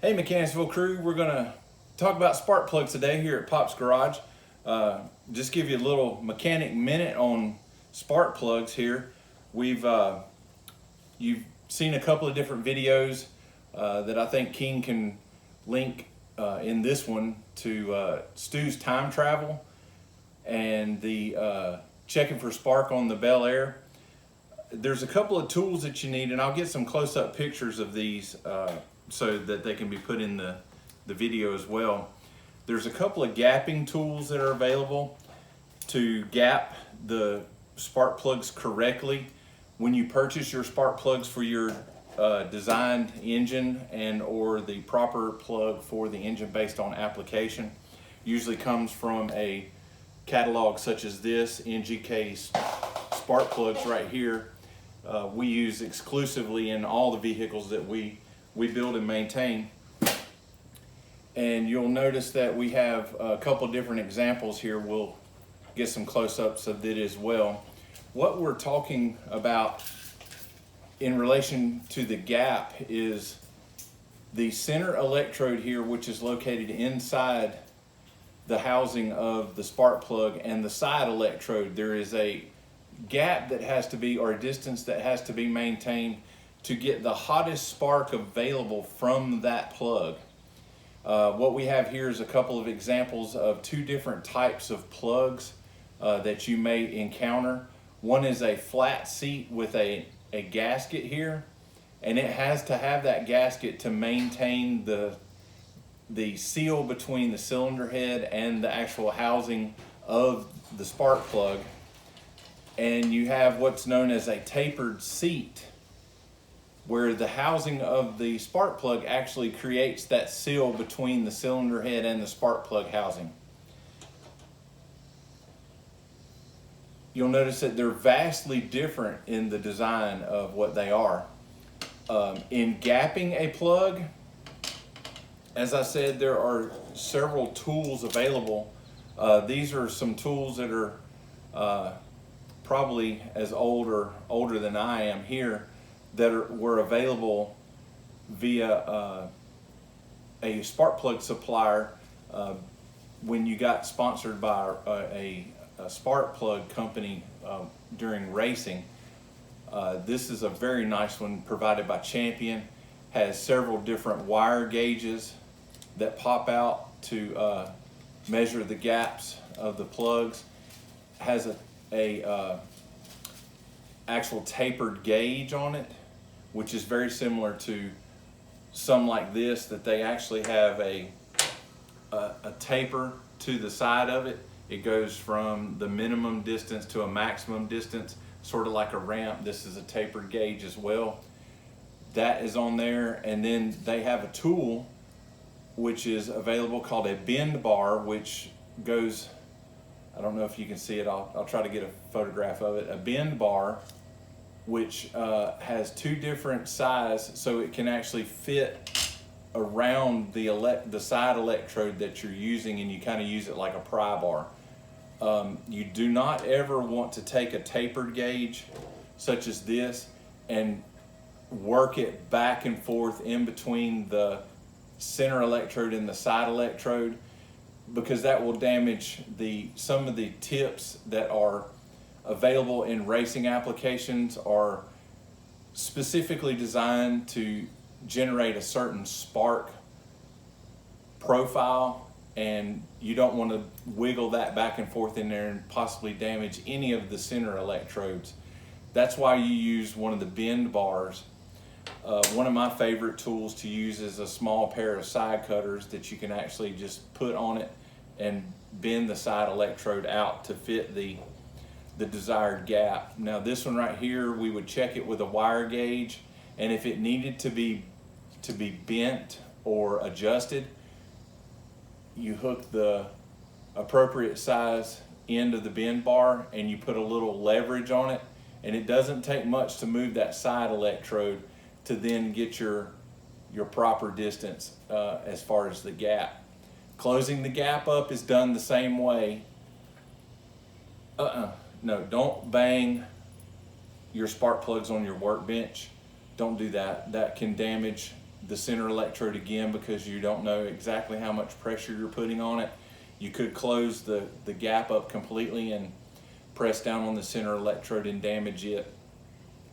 Hey Mechanicsville crew, we're going to talk about spark plugs today here at Pop's Garage. Just give you a little mechanic minute on spark plugs here. You've seen a couple of different videos that I think King can link in this one to Stu's time travel and the checking for spark on the Bel Air. There's a couple of tools that you need, and I'll get some close-up pictures of these so that they can be put in the video as well. There's a couple of gapping tools that are available to gap the spark plugs correctly. When you purchase your spark plugs for your designed engine and or the proper plug for the engine based on application, usually comes from a catalog such as this, NGK's spark plugs right here. We use exclusively in all the vehicles that we build and maintain. And you'll notice that we have a couple different examples here. We'll get some close-ups of it as well. What we're talking about in relation to the gap is the center electrode here, which is located inside the housing of the spark plug, and the side electrode. There is a gap that has to be, or a distance that has to be maintained to get the hottest spark available from that plug. What we have here is a couple of examples of two different types of plugs that you may encounter. One is a flat seat with a gasket here, and it has to have that gasket to maintain the seal between the cylinder head and the actual housing of the spark plug. And you have what's known as a tapered seat, where the housing of the spark plug actually creates that seal between the cylinder head and the spark plug housing. You'll notice that they're vastly different in the design of what they are. In gapping a plug, as I said, there are several tools available. These are some tools that are probably as older than I am here, that were available via a spark plug supplier when you got sponsored by a spark plug company during racing. This is a very nice one provided by Champion. Has several different wire gauges that pop out to measure the gaps of the plugs. Has a actual tapered gauge on it, which is very similar to some like this, that they actually have a taper to the side of it. It goes from the minimum distance to a maximum distance, sort of like a ramp. This is a tapered gauge as well. That is on there. And then they have a tool which is available called a bend bar, which goes, I don't know if you can see it, I'll try to get a photograph of it. A bend bar which has two different sizes, so it can actually fit around the side electrode that you're using, and you kind of use it like a pry bar. You do not ever want to take a tapered gauge such as this and work it back and forth in between the center electrode and the side electrode, because that will damage some of the tips that are available in racing applications. Are specifically designed to generate a certain spark profile, and you don't want to wiggle that back and forth in there and possibly damage any of the center electrodes. That's why you use one of the bend bars. One of my favorite tools to use is a small pair of side cutters that you can actually just put on it and bend the side electrode out to fit the desired gap. Now this one right here, we would check it with a wire gauge, and if it needed to be bent or adjusted, you hook the appropriate size end of the bend bar and you put a little leverage on it, and it doesn't take much to move that side electrode to then get your proper distance as far as the gap. Closing the gap up is done the same way. No, don't bang your spark plugs on your workbench. Don't do that. That can damage the center electrode again because you don't know exactly how much pressure you're putting on it. You could close the gap up completely and press down on the center electrode and damage it.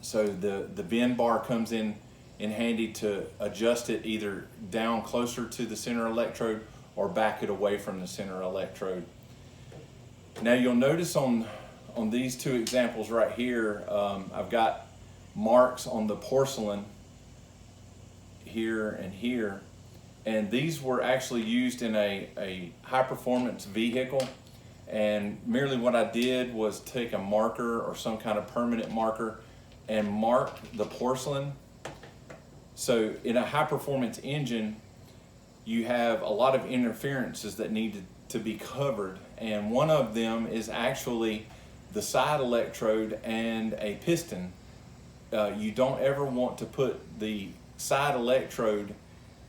So the bend bar comes in handy to adjust it either down closer to the center electrode or back it away from the center electrode. Now you'll notice on these two examples right here, I've got marks on the porcelain here and here, and these were actually used in a high performance vehicle, and merely what I did was take a marker or some kind of permanent marker and mark the porcelain. So in a high performance engine, you have a lot of interferences that need to be covered, and one of them is actually the side electrode and a piston. You don't ever want to put the side electrode,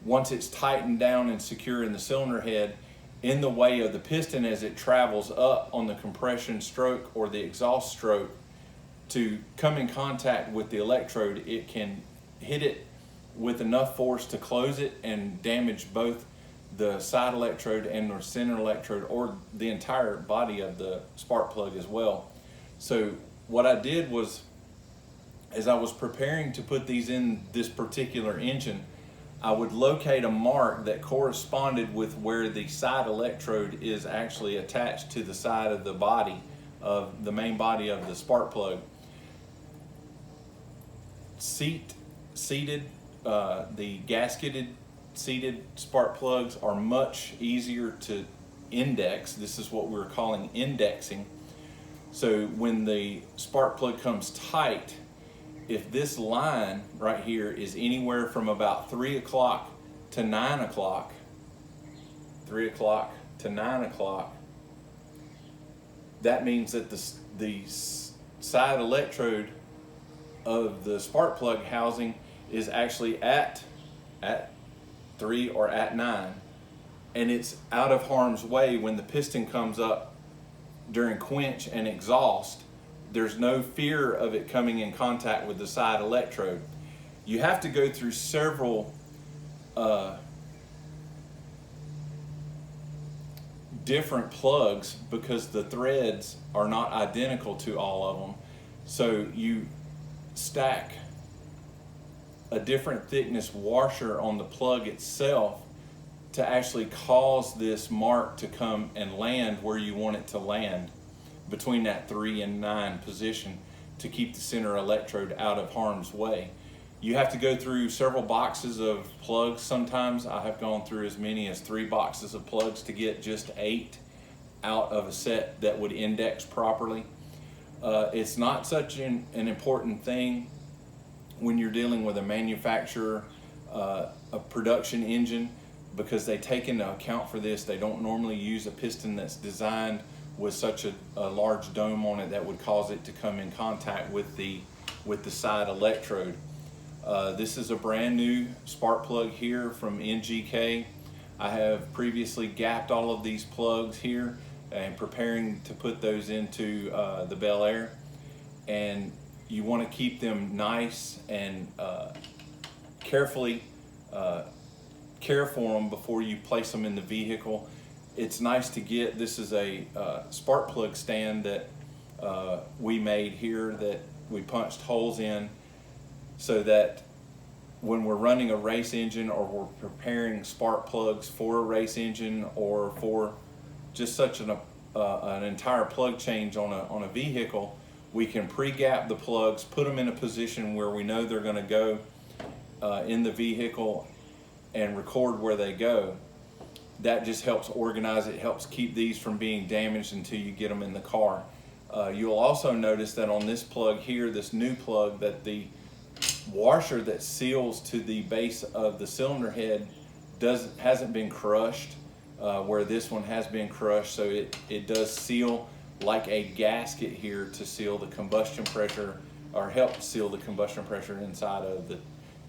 once it's tightened down and secure in the cylinder head, in the way of the piston as it travels up on the compression stroke or the exhaust stroke. To come in contact with the electrode, it can hit it with enough force to close it and damage both the side electrode and the center electrode, or the entire body of the spark plug as well. So what I did was, as I was preparing to put these in this particular engine, I would locate a mark that corresponded with where the side electrode is actually attached to the side of the body, of the main body of the spark plug. The gasketed seated spark plugs are much easier to index. This is what we're calling indexing. So when the spark plug comes tight, if this line right here is anywhere from about 3 o'clock to 9 o'clock, 3 o'clock to 9 o'clock, that means that the side electrode of the spark plug housing is actually at 3 or at 9, and it's out of harm's way when the piston comes up during quench and exhaust. There's no fear of it coming in contact with the side electrode. You have to go through several different plugs because the threads are not identical to all of them. So you stack a different thickness washer on the plug itself to actually cause this mark to come and land where you want it to land, between that 3 and 9 position, to keep the center electrode out of harm's way. You have to go through several boxes of plugs. Sometimes I have gone through as many as 3 boxes of plugs to get just 8 out of a set that would index properly. It's not such an important thing when you're dealing with a manufacturer, a production engine, because they take into account for this. They don't normally use a piston that's designed with such a large dome on it that would cause it to come in contact with the side electrode. This is a brand new spark plug here from NGK. I have previously gapped all of these plugs here and preparing to put those into the Bel Air. And you want to keep them nice and carefully care for them before you place them in the vehicle. It's nice to get, this is a spark plug stand that we made here that we punched holes in, so that when we're running a race engine or we're preparing spark plugs for a race engine or for just such an entire plug change on a vehicle, we can pre-gap the plugs, put them in a position where we know they're going to go in the vehicle and record where they go. That just helps organize it, helps keep these from being damaged until you get them in the car. You'll also notice that on this plug here, this new plug, that the washer that seals to the base of the cylinder head hasn't been crushed, where this one has been crushed. So it does seal like a gasket here to seal the combustion pressure, or help seal the combustion pressure inside of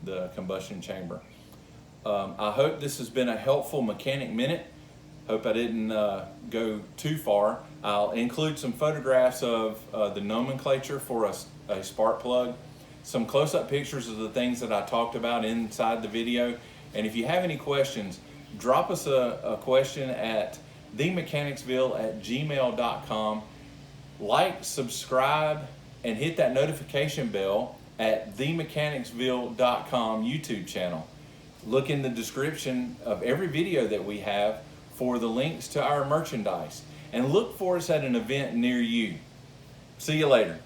the combustion chamber. I hope this has been a helpful Mechanic Minute. Hope I didn't go too far. I'll include some photographs of the nomenclature for a spark plug, some close-up pictures of the things that I talked about inside the video. And if you have any questions, drop us a question at theMechanicsville@gmail.com. Like, subscribe, and hit that notification bell at theMechanicsville.com YouTube channel. Look in the description of every video that we have for the links to our merchandise. And look for us at an event near you. See you later.